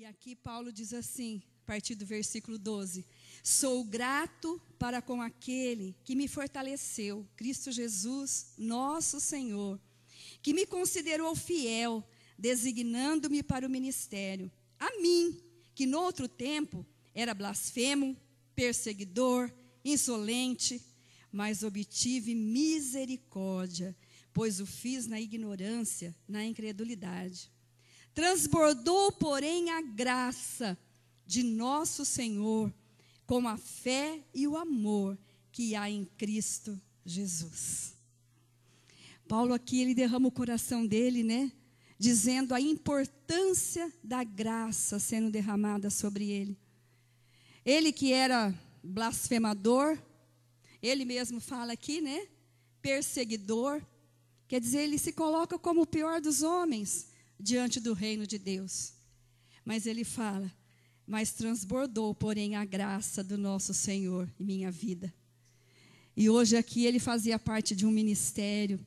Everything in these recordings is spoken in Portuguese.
aqui Paulo diz assim, a partir do versículo 12: sou grato para com aquele que me fortaleceu, Cristo Jesus, nosso Senhor, que me considerou fiel, designando-me para o ministério. A mim, que no outro tempo era blasfemo, perseguidor, insolente, mas obtive misericórdia, pois o fiz na ignorância, na incredulidade. Transbordou, porém, a graça de nosso Senhor, com a fé e o amor que há em Cristo Jesus. Paulo aqui, ele derrama o coração dele, né? Dizendo a importância da graça sendo derramada sobre ele. Ele que era blasfemador, ele mesmo fala aqui, né? Perseguidor, quer dizer, ele se coloca como o pior dos homens diante do reino de Deus. Mas ele fala: mas transbordou, porém, a graça do nosso Senhor em minha vida. E hoje aqui ele fazia parte de um ministério.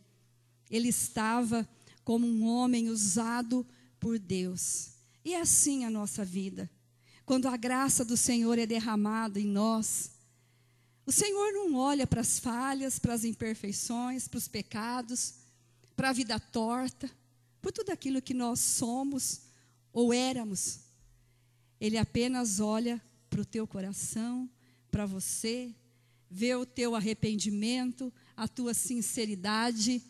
Ele estava como um homem usado por Deus. E é assim a nossa vida. Quando a graça do Senhor é derramada em nós, o Senhor não olha para as falhas, para as imperfeições, para os pecados, para a vida torta, por tudo aquilo que nós somos ou éramos. Ele apenas olha para o teu coração, para você, vê o teu arrependimento, a tua sinceridade,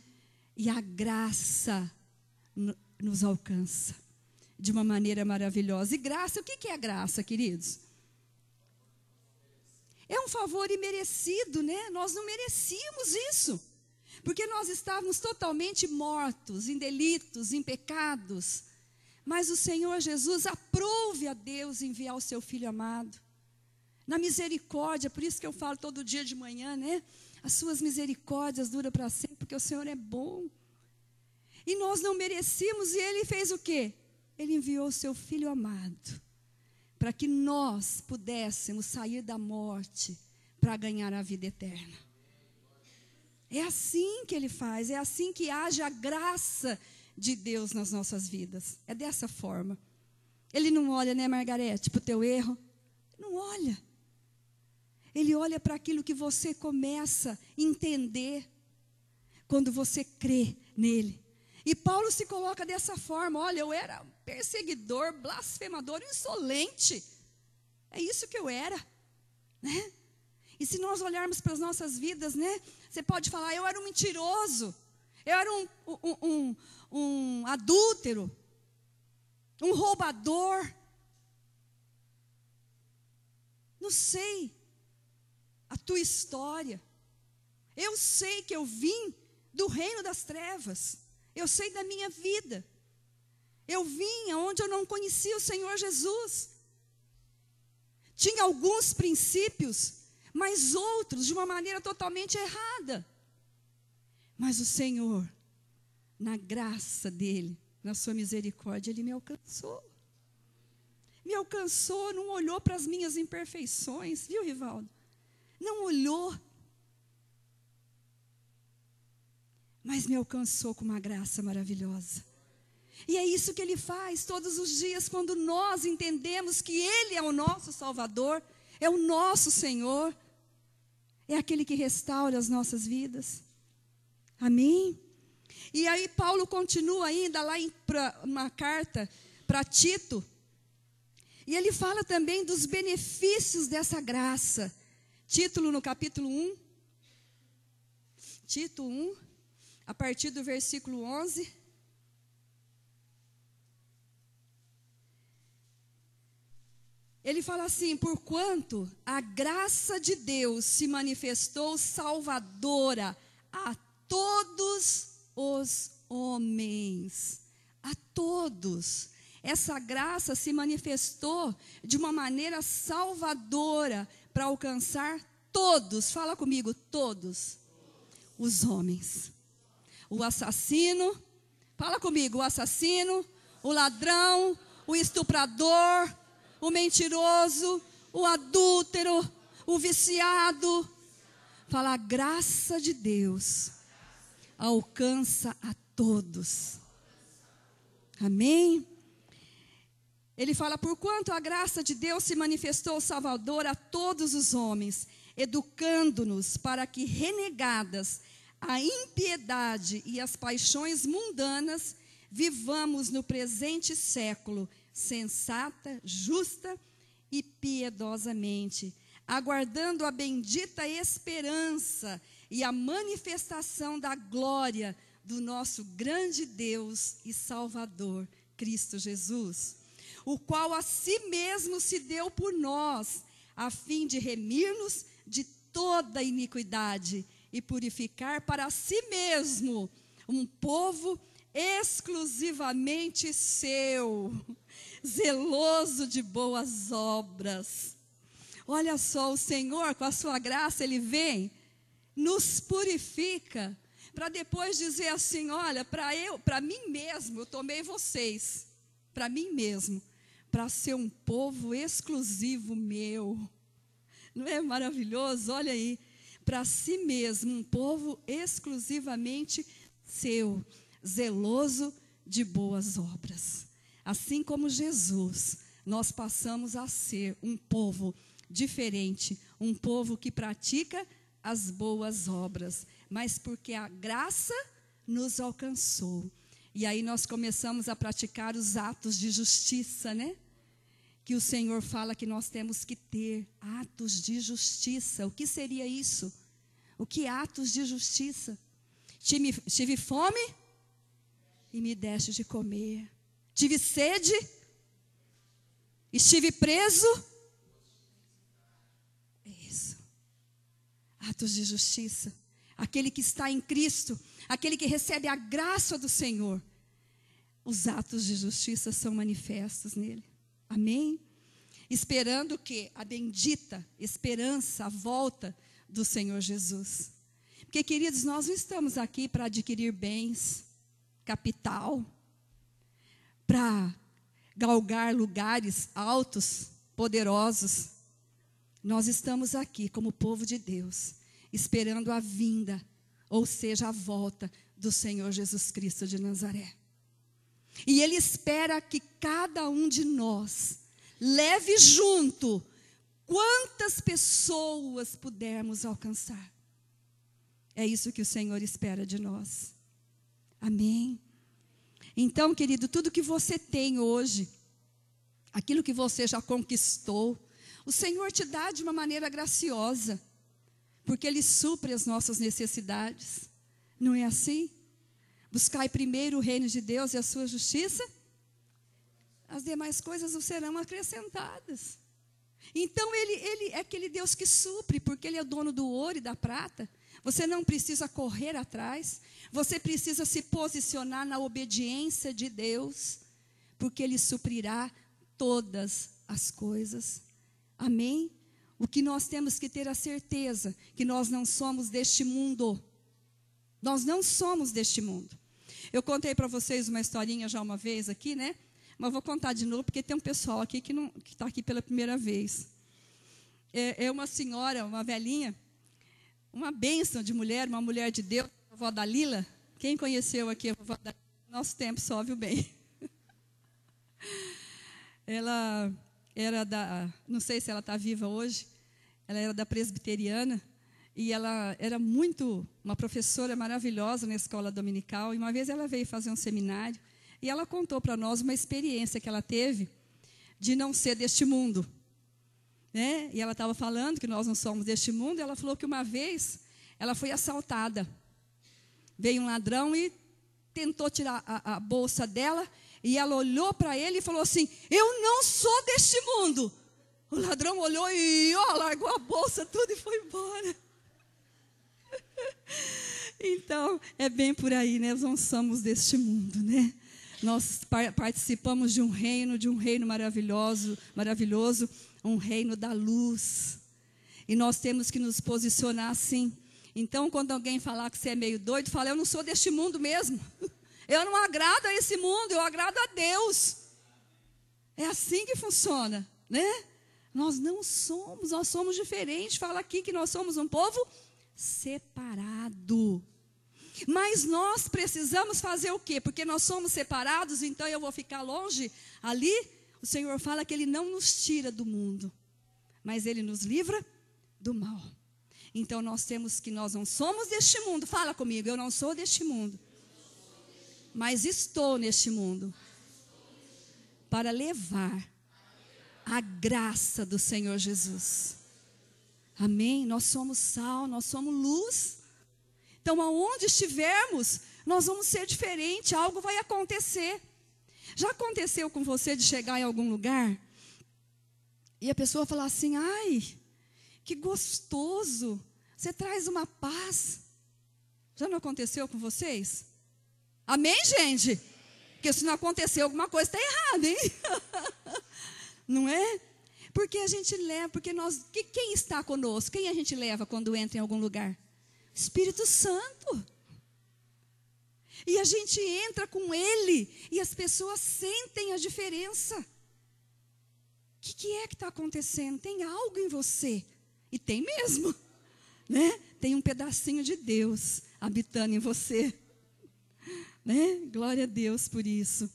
e a graça nos alcança de uma maneira maravilhosa. E graça, o que é a graça, queridos? É um favor imerecido, né? Nós não merecíamos isso, porque nós estávamos totalmente mortos, em delitos, em pecados. Mas o Senhor Jesus aprove a Deus enviar o seu Filho amado. Na misericórdia, por isso que eu falo todo dia de manhã, né? As suas misericórdias duram para sempre, porque o Senhor é bom. E nós não merecíamos, e Ele fez o quê? Ele enviou o seu Filho amado, para que nós pudéssemos sair da morte, para ganhar a vida eterna. É assim que Ele faz, é assim que age a graça de Deus nas nossas vidas. É dessa forma. Ele não olha, né, Margarete, para o teu erro. Não olha. Ele olha para aquilo que você começa a entender quando você crê nele. E Paulo se coloca dessa forma: olha, eu era perseguidor, blasfemador, insolente. É isso que eu era, né? E se nós olharmos para as nossas vidas, né? Você pode falar: eu era um mentiroso, eu era um adúltero, um roubador. Não sei a tua história. Eu sei que eu vim do reino das trevas. Eu sei da minha vida. Eu vim aonde eu não conhecia o Senhor Jesus. Tinha alguns princípios, mas outros de uma maneira totalmente errada. Mas o Senhor, na graça dEle, na sua misericórdia, Ele me alcançou. Me alcançou, não olhou para as minhas imperfeições, viu, Rivaldo? Não olhou, mas me alcançou com uma graça maravilhosa. E é isso que Ele faz todos os dias, quando nós entendemos que Ele é o nosso Salvador, é o nosso Senhor, é aquele que restaura as nossas vidas. Amém? E aí Paulo continua ainda lá em uma carta para Tito, e ele fala também dos benefícios dessa graça. Título no capítulo 1, Tito 1, a partir do versículo 11. Ele fala assim: porquanto a graça de Deus se manifestou salvadora a todos os homens. A todos. Essa graça se manifestou de uma maneira salvadora para alcançar todos. Fala comigo, todos os homens. O assassino, fala comigo, o assassino, o ladrão, o estuprador, o mentiroso, o adúltero, o viciado. Fala: a graça de Deus alcança a todos. Amém? Ele fala: porquanto a graça de Deus se manifestou Salvador a todos os homens, educando-nos para que, renegadas a impiedade e as paixões mundanas, vivamos no presente século sensata, justa e piedosamente, aguardando a bendita esperança e a manifestação da glória do nosso grande Deus e Salvador, Cristo Jesus, o qual a si mesmo se deu por nós, a fim de remir-nos de toda iniquidade e purificar para si mesmo um povo exclusivamente seu, zeloso de boas obras. Olha só, o Senhor, com a sua graça, Ele vem, nos purifica, para depois dizer assim: olha, para mim mesmo, eu tomei vocês, para mim mesmo, para ser um povo exclusivo meu. Não é maravilhoso? Olha aí, para si mesmo, um povo exclusivamente seu, zeloso de boas obras. Assim como Jesus, nós passamos a ser um povo diferente, um povo que pratica as boas obras, mas porque a graça nos alcançou. E aí nós começamos a praticar os atos de justiça, né? Que o Senhor fala que nós temos que ter atos de justiça. O que seria isso? O que é atos de justiça? Tive fome e me deste de comer. Tive sede, estive preso. É isso. Atos de justiça. Aquele que está em Cristo, aquele que recebe a graça do Senhor, os atos de justiça são manifestos nele. Amém? Esperando que a bendita esperança, a volta do Senhor Jesus. Porque, queridos, nós não estamos aqui para adquirir bens, capital, para galgar lugares altos, poderosos. Nós estamos aqui como povo de Deus, esperando a vinda, ou seja, a volta do Senhor Jesus Cristo de Nazaré. E Ele espera que cada um de nós leve junto quantas pessoas pudermos alcançar. É isso que o Senhor espera de nós. Amém? Então, querido, tudo que você tem hoje, aquilo que você já conquistou, o Senhor te dá de uma maneira graciosa, porque Ele supre as nossas necessidades. Não é assim? Buscai primeiro o reino de Deus e a sua justiça, as demais coisas vos serão acrescentadas. Então, Ele é aquele Deus que supre, porque Ele é o dono do ouro e da prata. Você não precisa correr atrás, você precisa se posicionar na obediência de Deus, porque Ele suprirá todas as coisas. Amém? O que nós temos que ter a certeza, que nós não somos deste mundo. Nós não somos deste mundo. Eu contei para vocês uma historinha já uma vez aqui, né? Mas vou contar de novo, porque tem um pessoal aqui que está aqui pela primeira vez. É uma senhora, uma velhinha, uma bênção de mulher, uma mulher de Deus, a vovó Dalila. Quem conheceu aqui a vovó Dalila? Nosso tempo só, viu bem. Ela era não sei se ela está viva hoje, ela era da presbiteriana, e ela era uma professora maravilhosa na escola dominical, e uma vez ela veio fazer um seminário, e ela contou para nós uma experiência que ela teve de não ser deste mundo. Né? E ela estava falando que nós não somos deste mundo, e ela falou que uma vez ela foi assaltada. Veio um ladrão e tentou tirar a bolsa dela, e ela olhou para ele e falou assim: eu não sou deste mundo. O ladrão olhou e largou a bolsa tudo e foi embora. Então, é bem por aí, né? Nós não somos deste mundo, né? Nós participamos de um reino maravilhoso, um reino da luz. E nós temos que nos posicionar assim. Então, quando alguém falar que você é meio doido, fala: eu não sou deste mundo mesmo. Eu não agrado a esse mundo, eu agrado a Deus. É assim que funciona, né? Nós não somos, nós somos diferentes. Fala aqui que nós somos um povo separado. Mas nós precisamos fazer o quê? Porque nós somos separados, então eu vou ficar longe ali? o Senhor fala que Ele não nos tira do mundo, mas Ele nos livra do mal. Então nós não somos deste mundo. Fala comigo, eu não sou deste mundo, mas estou neste mundo para levar a graça do Senhor Jesus. Amém? Nós somos sal, nós somos luz. Então aonde estivermos, nós vamos ser diferente, algo vai acontecer. Já aconteceu com você de chegar em algum lugar e a pessoa falar assim: ai, que gostoso, você traz uma paz. Já não aconteceu com vocês? Amém, gente? Porque se não aconteceu, alguma coisa está errada, hein? Não é? Porque a gente leva, quem está conosco? Quem a gente leva quando entra em algum lugar? Espírito Santo. E a gente entra com Ele e as pessoas sentem a diferença. O que é que está acontecendo? Tem algo em você. E tem mesmo, né? Tem um pedacinho de Deus habitando em você, né? Glória a Deus por isso.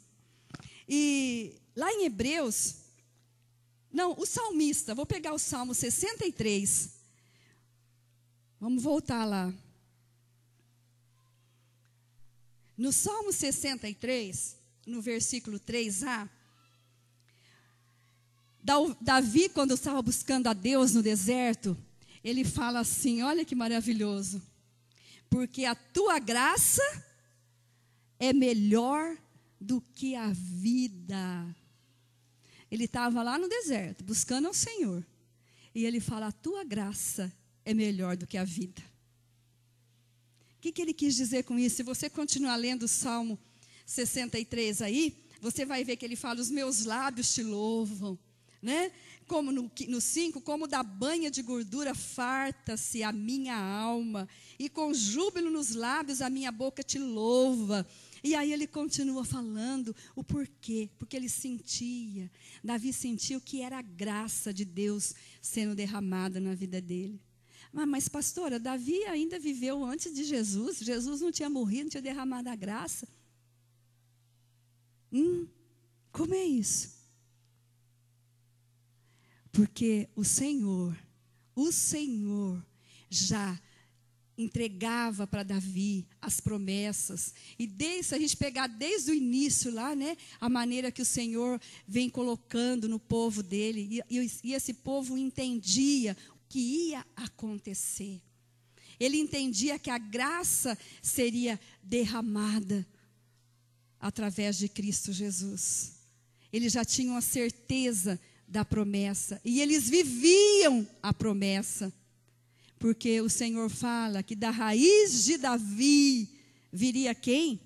E lá em Hebreus, o salmista, vou pegar o Salmo 63. Vamos voltar lá. No Salmo 63, no versículo 3a, Davi, quando estava buscando a Deus no deserto, ele fala assim, olha que maravilhoso: porque a tua graça é melhor do que a vida. Ele estava lá no deserto, buscando ao Senhor, e ele fala: a tua graça é melhor do que a vida. O que ele quis dizer com isso? Se você continuar lendo o Salmo 63 aí, você vai ver que ele fala: os meus lábios te louvam, né? Como no 5, como da banha de gordura farta-se a minha alma, e com júbilo nos lábios a minha boca te louva. E aí ele continua falando o porquê, porque ele sentia, Davi sentiu que era a graça de Deus sendo derramada na vida dele. Mas pastora, Davi ainda viveu antes de Jesus, Jesus não tinha morrido, não tinha derramado a graça. Como é isso? Porque o Senhor já entregava para Davi as promessas. E se a gente pegar desde o início lá, né, a maneira que o Senhor vem colocando no povo dele, e esse povo entendia o que ia acontecer. Ele entendia que a graça seria derramada através de Cristo Jesus. Eles já tinham a certeza da promessa, e eles viviam a promessa, porque o Senhor fala que da raiz de Davi viria quem?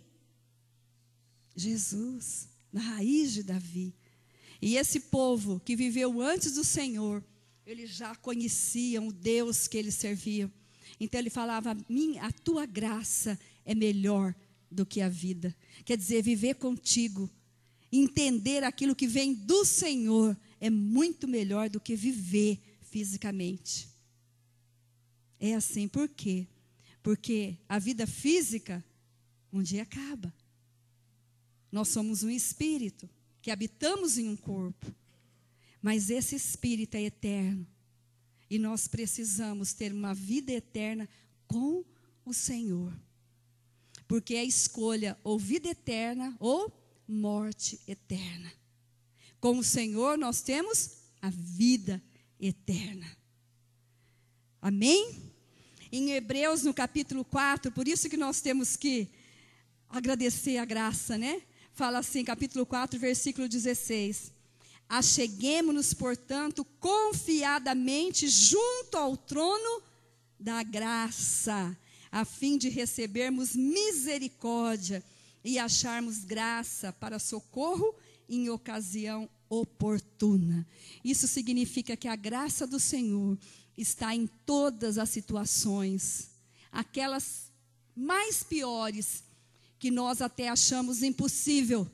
Jesus, da raiz de Davi. E esse povo que viveu antes do Senhor, eles já conheciam o Deus que eles serviam. Então ele falava: a tua graça é melhor do que a vida. Quer dizer, viver contigo, entender aquilo que vem do Senhor, é muito melhor do que viver fisicamente. É assim, por quê? Porque a vida física um dia acaba. Nós somos um espírito que habitamos em um corpo, mas esse espírito é eterno. E nós precisamos ter uma vida eterna com o Senhor. Porque é a escolha ou vida eterna ou morte eterna. Com o Senhor nós temos a vida eterna. Amém? Em Hebreus, no capítulo 4, por isso que nós temos que agradecer a graça, né? Fala assim, capítulo 4, versículo 16. Acheguemo-nos, portanto, confiadamente junto ao trono da graça, a fim de recebermos misericórdia e acharmos graça para socorro em ocasião oportuna. Isso significa que a graça do Senhor está em todas as situações, aquelas mais piores, que nós até achamos impossível,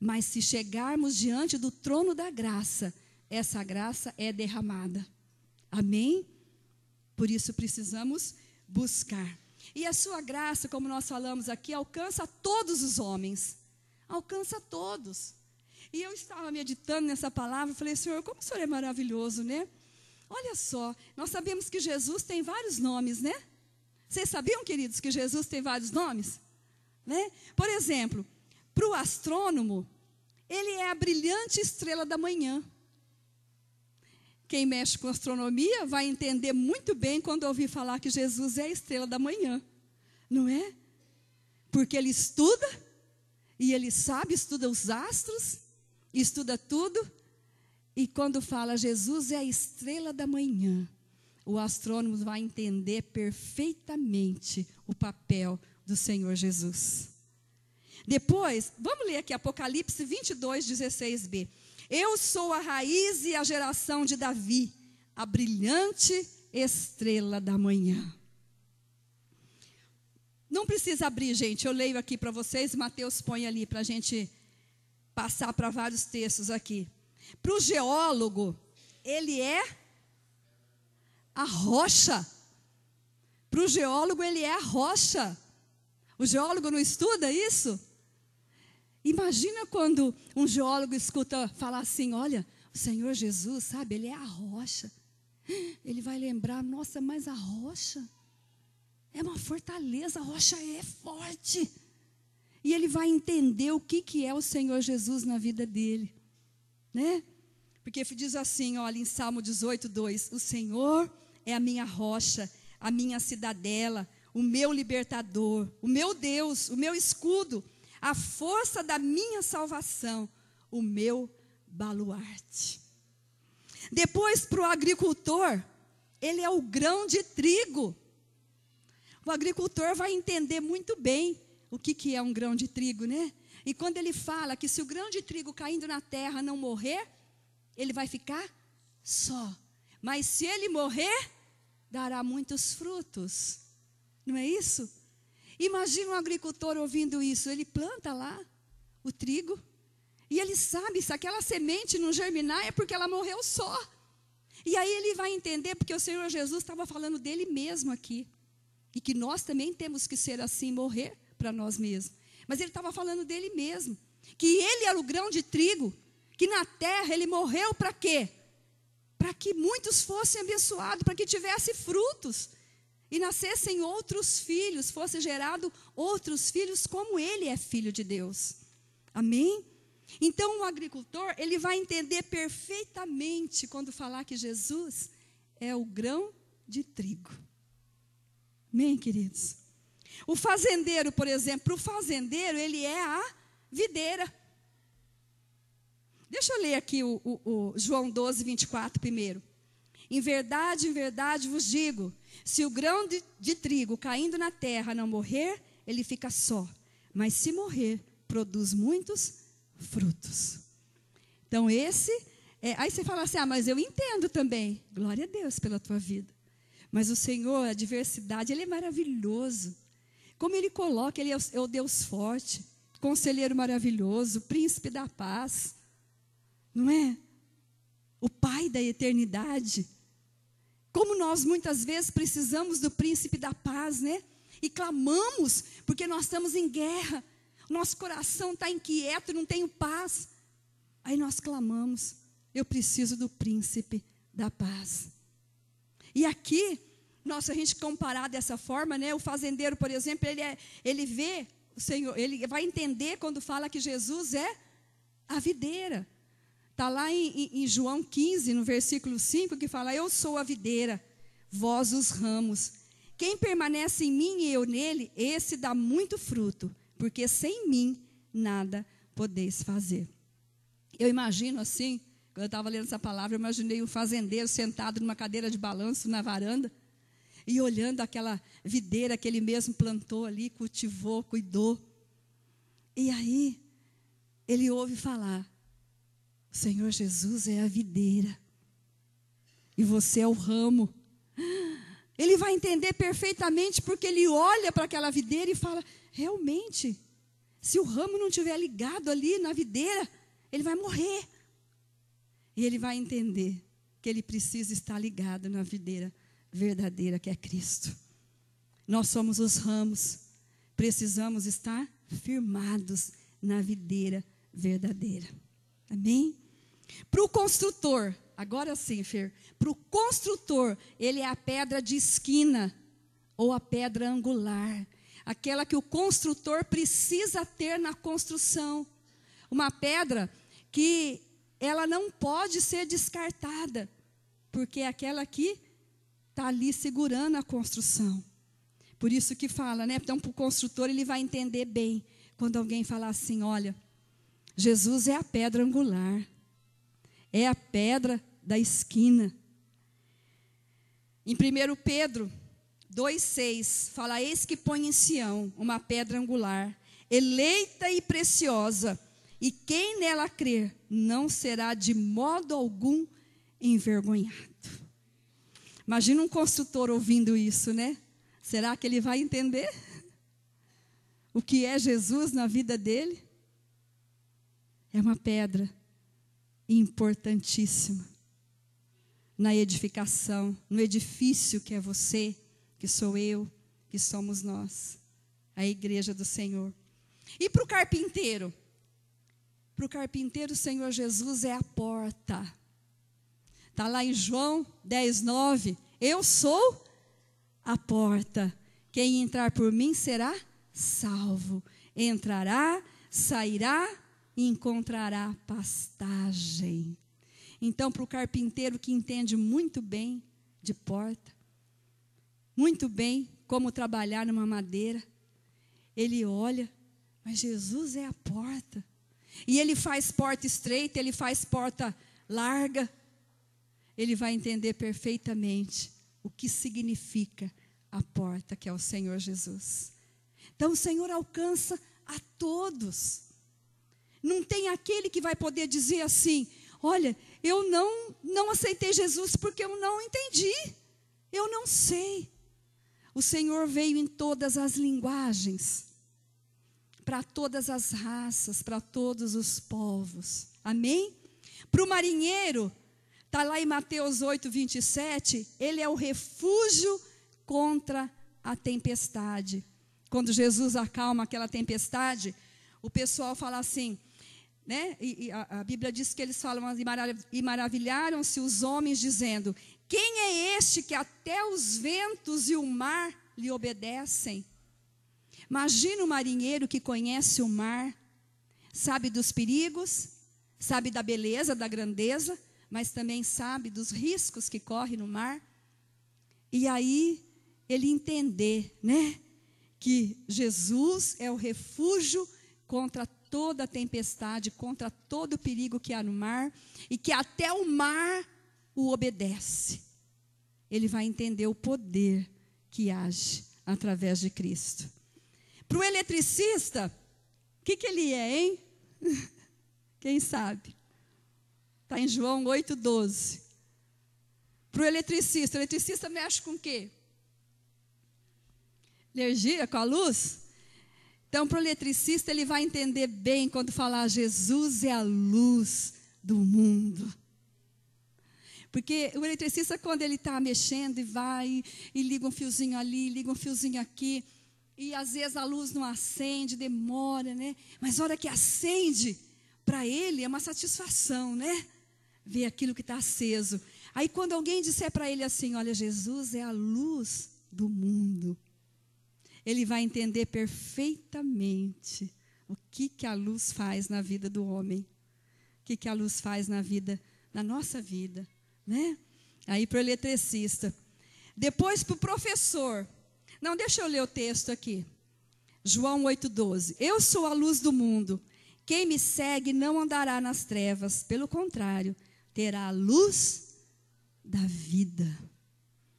mas se chegarmos diante do trono da graça, essa graça é derramada. Amém? Por isso precisamos buscar. E a sua graça, como nós falamos aqui, alcança todos os homens. Alcança todos. E eu estava meditando nessa palavra, falei, Senhor, como o Senhor é maravilhoso, né? Olha só, nós sabemos que Jesus tem vários nomes, né? Vocês sabiam, queridos, que Jesus tem vários nomes? Né? Por exemplo, para o astrônomo, ele é a brilhante estrela da manhã. Quem mexe com astronomia vai entender muito bem quando ouvir falar que Jesus é a estrela da manhã, não é? Porque ele estuda, e ele sabe, estuda os astros, estuda tudo, e quando fala Jesus é a estrela da manhã, o astrônomo vai entender perfeitamente o papel do Senhor Jesus. Depois, vamos ler aqui Apocalipse 22, 16b. Eu sou a raiz e a geração de Davi, a brilhante estrela da manhã. Não precisa abrir, gente, eu leio aqui para vocês, Mateus põe ali para a gente passar para vários textos aqui. Para o geólogo, ele é a rocha. Para o geólogo, ele é a rocha. O geólogo não estuda isso? Imagina quando um geólogo escuta falar assim, olha, o Senhor Jesus, sabe, ele é a rocha. Ele vai lembrar, nossa, mas a rocha é uma fortaleza, a rocha é forte. E ele vai entender o que é o Senhor Jesus na vida dele, né? Porque diz assim, olha, em Salmo 18, 2, o Senhor é a minha rocha, a minha cidadela, o meu libertador, o meu Deus, o meu escudo, a força da minha salvação, o meu baluarte. Depois, para o agricultor, ele é o grão de trigo. O agricultor vai entender muito bem o que é um grão de trigo, né? E quando ele fala que se o grão de trigo caindo na terra não morrer, ele vai ficar só. Mas se ele morrer, dará muitos frutos. Não é isso? Imagina um agricultor ouvindo isso. Ele planta lá o trigo e ele sabe, se aquela semente não germinar é porque ela morreu só. E aí ele vai entender, porque o Senhor Jesus estava falando dele mesmo aqui. E que nós também temos que ser assim, morrer para nós mesmos. Mas ele estava falando dele mesmo. Que ele era o grão de trigo, que na terra ele morreu para quê? Para que muitos fossem abençoados, para que tivesse frutos. E nascessem outros filhos, fosse gerado outros filhos, como ele é filho de Deus. Amém? Então o agricultor, ele vai entender perfeitamente quando falar que Jesus é o grão de trigo. Amém, queridos? O fazendeiro, por exemplo, o fazendeiro, ele é a videira. Deixa eu ler aqui o João 12, 24 primeiro. Em verdade vos digo, se o grão de trigo caindo na terra não morrer, ele fica só. Mas se morrer, produz muitos frutos. Então aí você fala assim, mas eu entendo também. Glória a Deus pela tua vida. Mas o Senhor, a diversidade, ele é maravilhoso. Como ele coloca, ele é o Deus forte, conselheiro maravilhoso, príncipe da paz. Não é? O Pai da eternidade. Como nós muitas vezes precisamos do príncipe da paz, né? E clamamos, porque nós estamos em guerra. Nosso coração está inquieto, não tem paz. Aí nós clamamos, eu preciso do príncipe da paz. E aqui, se a gente comparar dessa forma, né? O fazendeiro, por exemplo, ele vê o Senhor, ele vai entender quando fala que Jesus é a videira. Está lá em João 15, no versículo 5, que fala, eu sou a videira, vós os ramos. Quem permanece em mim e eu nele, esse dá muito fruto, porque sem mim nada podeis fazer. Eu imagino assim, quando eu estava lendo essa palavra, eu imaginei um fazendeiro sentado numa cadeira de balanço na varanda, e olhando aquela videira que ele mesmo plantou ali, cultivou, cuidou. E aí, ele ouve falar, o Senhor Jesus é a videira, e você é o ramo. Ele vai entender perfeitamente, porque ele olha para aquela videira e fala, realmente, se o ramo não estiver ligado ali na videira, ele vai morrer. E ele vai entender que ele precisa estar ligado na videira verdadeira, que é Cristo. Nós somos os ramos, precisamos estar firmados na videira verdadeira. Amém? Para o construtor, agora sim, Fer, para o construtor, ele é a pedra de esquina, ou a pedra angular, aquela que o construtor precisa ter na construção. Uma pedra que ela não pode ser descartada, porque é aquela que está ali segurando a construção. Por isso que fala, né? Então, para o construtor, ele vai entender bem, quando alguém falar assim, olha, Jesus é a pedra angular, é a pedra da esquina. Em 1 Pedro 2,6, fala, eis que põe em Sião uma pedra angular, eleita e preciosa, e quem nela crer não será de modo algum envergonhado. Imagina um construtor ouvindo isso, né? Será que ele vai entender o que é Jesus na vida dele? É uma pedra importantíssima na edificação, no edifício que é você, que sou eu, que somos nós, a igreja do Senhor. E para o carpinteiro? Para o carpinteiro, o Senhor Jesus é a porta. Está lá em João 10:9. Eu sou a porta. Quem entrar por mim será salvo. Entrará, sairá e encontrará pastagem. Então, para o carpinteiro que entende muito bem de porta, muito bem como trabalhar numa madeira, ele olha, mas Jesus é a porta. E ele faz porta estreita, ele faz porta larga. Ele vai entender perfeitamente o que significa a porta, que é o Senhor Jesus. Então o Senhor alcança a todos. Não tem aquele que vai poder dizer assim, olha, eu não aceitei Jesus porque eu não entendi, eu não sei. O Senhor veio em todas as linguagens, para todas as raças, para todos os povos. Amém? Para o marinheiro, está lá em Mateus 8:27, ele é o refúgio contra a tempestade. Quando Jesus acalma aquela tempestade, o pessoal fala assim, né? E a Bíblia diz que eles falam, e maravilharam-se os homens, dizendo, quem é este que até os ventos e o mar lhe obedecem? Imagina um marinheiro que conhece o mar, sabe dos perigos, sabe da beleza, da grandeza, mas também sabe dos riscos que corre no mar. E aí ele entender, né, que Jesus é o refúgio contra toda a tempestade, contra todo o perigo que há no mar, e que até o mar o obedece. Ele vai entender o poder que age através de Cristo. Para o eletricista, o que ele é, hein? Quem sabe? Está em João 8:12. Para o eletricista mexe com o quê? Energia, com a luz? Então, para o eletricista, ele vai entender bem quando falar Jesus é a luz do mundo. Porque o eletricista, quando ele está mexendo e vai, e liga um fiozinho ali, liga um fiozinho aqui, e às vezes a luz não acende, demora, né? Mas a hora que acende, para ele é uma satisfação, né? Ver aquilo que está aceso. Aí quando alguém disser para ele assim, olha, Jesus é a luz do mundo, ele vai entender perfeitamente o que a luz faz na vida do homem, o que a luz faz na nossa vida, né? Aí para o eletricista. Depois para o professor. Não, deixa eu ler o texto aqui. João 8:12. Eu sou a luz do mundo. Quem me segue não andará nas trevas, pelo contrário, terá a luz da vida.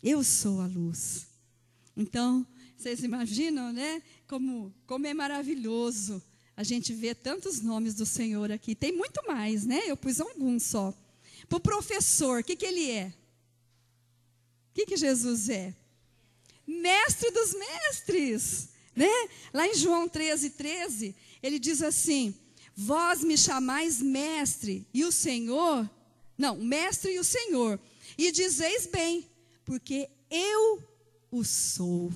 Eu sou a luz. Então, vocês imaginam, né? Como é maravilhoso a gente ver tantos nomes do Senhor aqui. Tem muito mais, né? Eu pus alguns só. Para o professor, o que ele é? O que Jesus é? Mestre dos mestres, né? Lá em João 13:13, ele diz assim, vós me chamais mestre e o Senhor, mestre e o Senhor, e dizeis bem, porque eu o sou.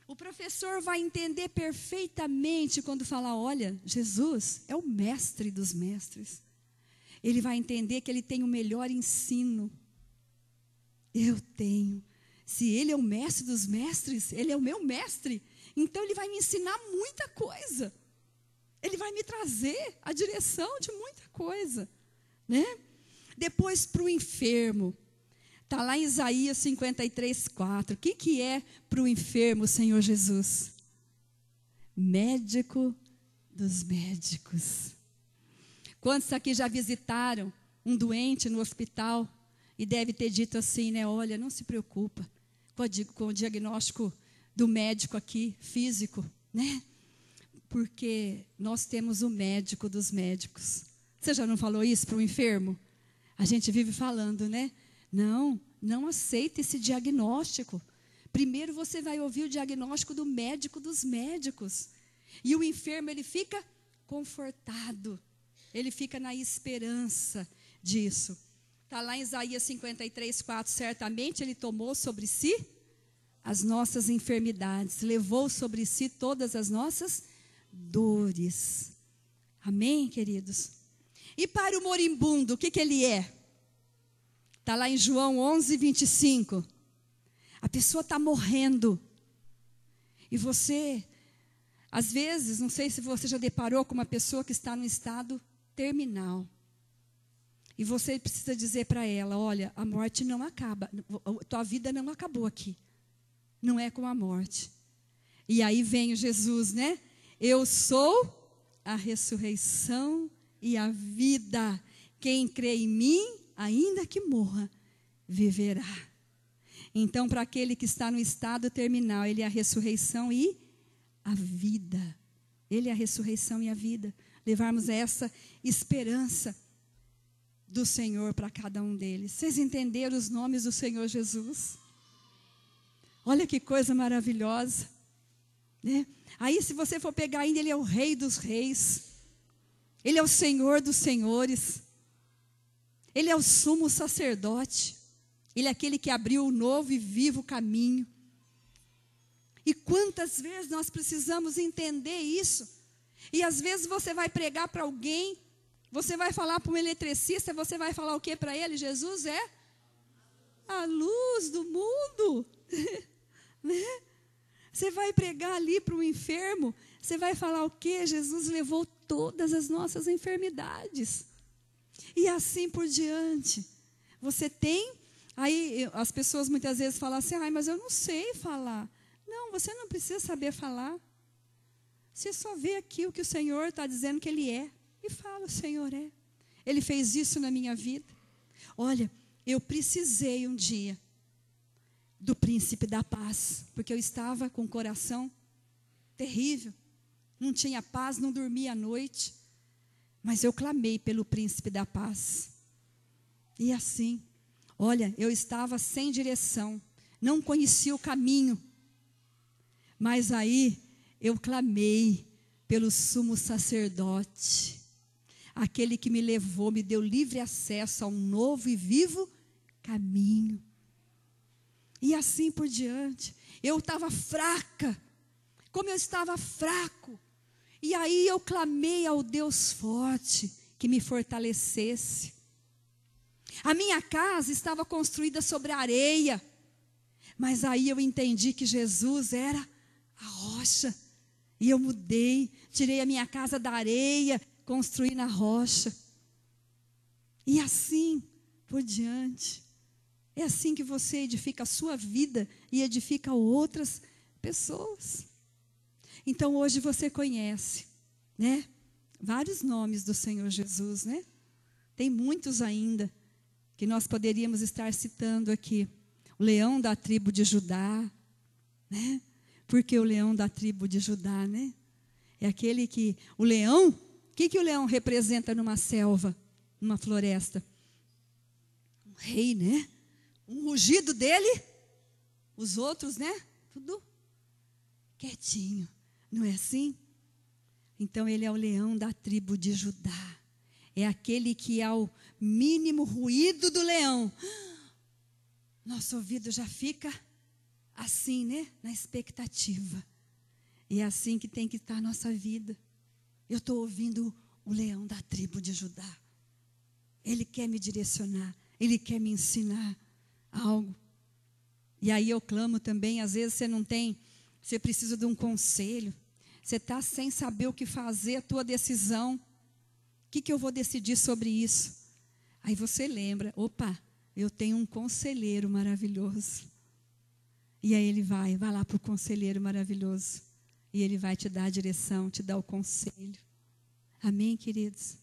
O professor vai entender perfeitamente quando falar, olha, Jesus é o mestre dos mestres. Ele vai entender que ele tem o melhor ensino. Eu tenho. Se ele é o mestre dos mestres, ele é o meu mestre. Então ele vai me ensinar muita coisa. Ele vai me trazer a direção de muita coisa, né? Depois para o enfermo. Está lá em Isaías 53:4. O que é para o enfermo, Senhor Jesus? Médico dos médicos. Quantos aqui já visitaram um doente no hospital e deve ter dito assim, né? Olha, não se preocupa com o diagnóstico do médico aqui, físico, né? Porque nós temos o médico dos médicos. Você já não falou isso para o enfermo? A gente vive falando, né? Não aceita esse diagnóstico. Primeiro você vai ouvir o diagnóstico do médico dos médicos. E o enfermo, ele fica confortado. Ele fica na esperança disso. Está lá em Isaías 53:4. Certamente ele tomou sobre si as nossas enfermidades. Levou sobre si todas as nossas dores. Amém, queridos? E para o moribundo, o que ele é? Está lá em João 11:25. A pessoa está morrendo. E você, às vezes, não sei se você já deparou com uma pessoa que está no estado terminal. E você precisa dizer para ela, olha, a morte não acaba. Tua vida não acabou aqui. Não é com a morte. E aí vem o Jesus, né? Eu sou a ressurreição e a vida. Quem crê em mim, ainda que morra, viverá. Então, para aquele que está no estado terminal, ele é a ressurreição e a vida. Ele é a ressurreição e a vida. Levarmos essa esperança do Senhor para cada um deles. Vocês entenderam os nomes do Senhor Jesus? Olha que coisa maravilhosa, né? Aí, se você for pegar ainda, ele é o Rei dos Reis. Ele é o Senhor dos Senhores. Ele é o sumo sacerdote. Ele é aquele que abriu o novo e vivo caminho. E quantas vezes nós precisamos entender isso? E às vezes você vai pregar para alguém, você vai falar para um eletricista, você vai falar o que para ele? Jesus é a luz do mundo. Né? Você vai pregar ali para um enfermo, você vai falar o quê? Jesus levou todas as nossas enfermidades. E assim por diante. Você tem, aí as pessoas muitas vezes falam assim, mas eu não sei falar. Não, você não precisa saber falar. Você só vê aqui o que o Senhor está dizendo que Ele é. E fala, o Senhor é. Ele fez isso na minha vida. Olha, eu precisei um dia do príncipe da paz, porque eu estava com o coração terrível. Não tinha paz, não dormia à noite. Mas eu clamei pelo príncipe da paz. E assim, olha, eu estava sem direção, não conhecia o caminho. Mas aí eu clamei pelo sumo sacerdote, aquele que me levou, me deu livre acesso a um novo e vivo caminho. E assim por diante. Eu estava fraca, como eu estava fraco. E aí eu clamei ao Deus forte que me fortalecesse. A minha casa estava construída sobre areia, mas aí eu entendi que Jesus era a rocha. E eu mudei, tirei a minha casa da areia, construí na rocha. E assim por diante. É assim que você edifica a sua vida e edifica outras pessoas. Então hoje você conhece, né? Vários nomes do Senhor Jesus, né? Tem muitos ainda que nós poderíamos estar citando aqui. O leão da tribo de Judá, né? Porque o leão da tribo de Judá, né? É aquele que, o leão, o que o leão representa numa selva, numa floresta? Um rei, né? Um rugido dele, os outros, né? Tudo quietinho, não é assim? Então ele é o leão da tribo de Judá. É aquele que ao mínimo ruído do leão, nosso ouvido já fica assim, né? Na expectativa. E é assim que tem que estar a nossa vida. Eu estou ouvindo o leão da tribo de Judá. Ele quer me direcionar. Ele quer me ensinar algo. E aí eu clamo também, às vezes você não tem, você precisa de um conselho. Você está sem saber o que fazer, a tua decisão. O que eu vou decidir sobre isso? Aí você lembra, opa, eu tenho um conselheiro maravilhoso. E aí ele vai lá para o conselheiro maravilhoso. E ele vai te dar a direção, te dar o conselho. Amém, queridos?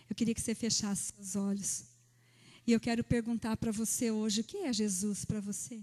Eu queria que você fechasse seus olhos. E eu quero perguntar para você hoje, o que é Jesus para você?